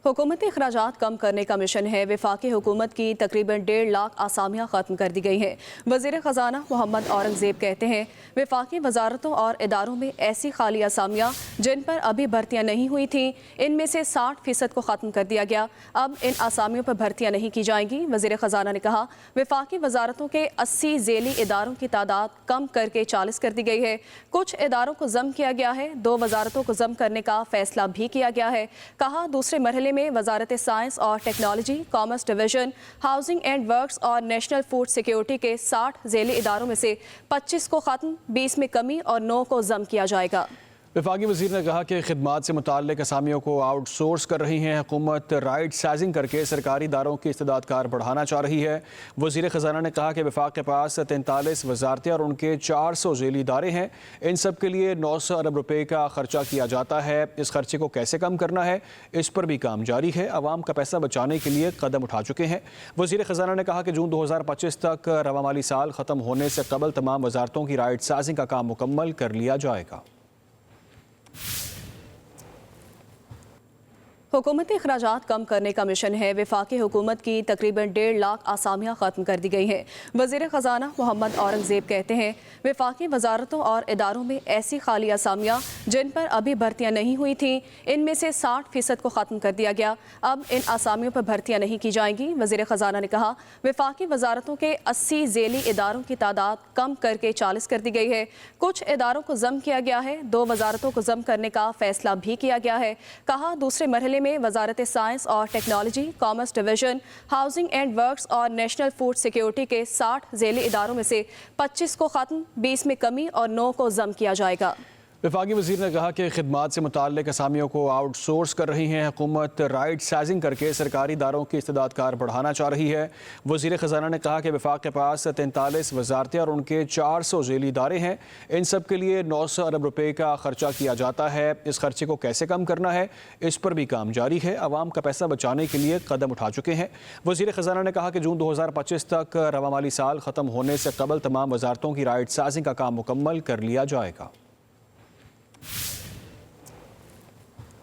हुकूमती अखराजात कम करने का मिशन है। वफाकी हुकूमत की तकरीबन 1.5 लाख आसामियाँ ख़त्म कर दी गई हैं। वज़ीर ख़जाना मोहम्मद औरंगज़ेब कहते हैं, वफाकी वजारतों और इदारों में ऐसी खाली आसामियाँ जिन पर अभी भर्तियाँ नहीं हुई थीं, इनमें से 60% को ख़त्म कर दिया गया। अब इन आसामियों पर भर्तियाँ नहीं की जाएंगी। वज़ीर ख़जाना ने कहा, वफाकी वजारतों के 80 ज़ेली इदारों की तादाद कम करके 40 कर दी गई है। कुछ इदारों को ज़म किया गया है, 2 वजारतों को ज़म करने का फैसला भी किया गया है। कहा, दूसरे मरहले में वजारत साइंस और technology, commerce division, housing and works और नेशनल फूड सिक्योरिटी के 60 ज़ेली इदारों में से 25 को ख़त्म, 20 में कमी और 9 को ज़म किया जाएगा। वफाकी वज़ीर ने कहा कि खिदमात से मुताल्लिक़ असामियों को आउटसोर्स कर रही हैं। हुकूमत राइट साइजिंग करके सरकारी इदारों की इस्तेदाद कार बढ़ाना चाह रही है। वज़ीर ख़जाना ने कहा कि वफाक के पास 43 वजारतें और उनके 400 ज़ेली इदारे हैं। इन सब के लिए 900 अरब रुपये का खर्चा किया जाता है। इस खर्चे को कैसे कम करना है, इस पर भी काम जारी है। आवाम का पैसा बचाने के लिए कदम उठा चुके हैं। वज़ीर ख़जाना ने कहा कि जून 2025 तक रवा माली साल ख़त्म होने से कबल तमाम वजारतों की राइट साइजिंग का काम मुकम्मल कर लिया जाएगा। हुकूमती अखराजात कम करने का मिशन है। वफाकी हुकूमत की तकरीबन 1.5 लाख आसामियाँ ख़त्म कर दी गई हैं। वज़ीर ख़जाना मोहम्मद औरंगज़ेब कहते हैं, वफाकी वजारतों और इदारों में ऐसी खाली आसामियाँ जिन पर अभी भर्तियाँ नहीं हुई थीं, इनमें से 60% को ख़त्म कर दिया गया। अब इन आसामियों पर भर्तियाँ नहीं की जाएंगी। वज़ीर ख़जाना ने कहा, वफाकी वजारतों के 80 ज़ेली इदारों की तादाद कम करके 40 कर दी गई है। कुछ इदारों को ज़म किया गया है, 2 वजारतों को ज़म करने का फैसला भी किया गया है। कहा, दूसरे मरहले में वजारत साइंस और technology, commerce division, housing and works और नेशनल फूड सिक्योरिटी के 60 ज़ेली इदारों में से 25 को ख़त्म, 20 में कमी और 9 को ज़म किया जाएगा। वफाकी वज़ीर ने कहा कि खिदमात से मुताल्लिक़ असामियों को आउटसोर्स कर रही हैं। हुकूमत राइट साइजिंग करके सरकारी इदारों की इस्तेदाद कार बढ़ाना चाह रही है। वज़ीर ख़जाना ने कहा कि वफाक के पास 43 वजारतें और उनके 400 ज़ेली इदारे हैं। इन सब के लिए 900 अरब रुपये का खर्चा किया जाता है। इस खर्चे को कैसे कम करना है, इस पर भी काम जारी है। आवाम का पैसा बचाने के लिए कदम उठा चुके हैं। वज़ीर ख़जाना ने कहा कि जून 2025 तक रवा माली साल ख़त्म होने से कबल तमाम वजारतों की राइट साइजिंग का काम मुकम्मल कर लिया जाएगा।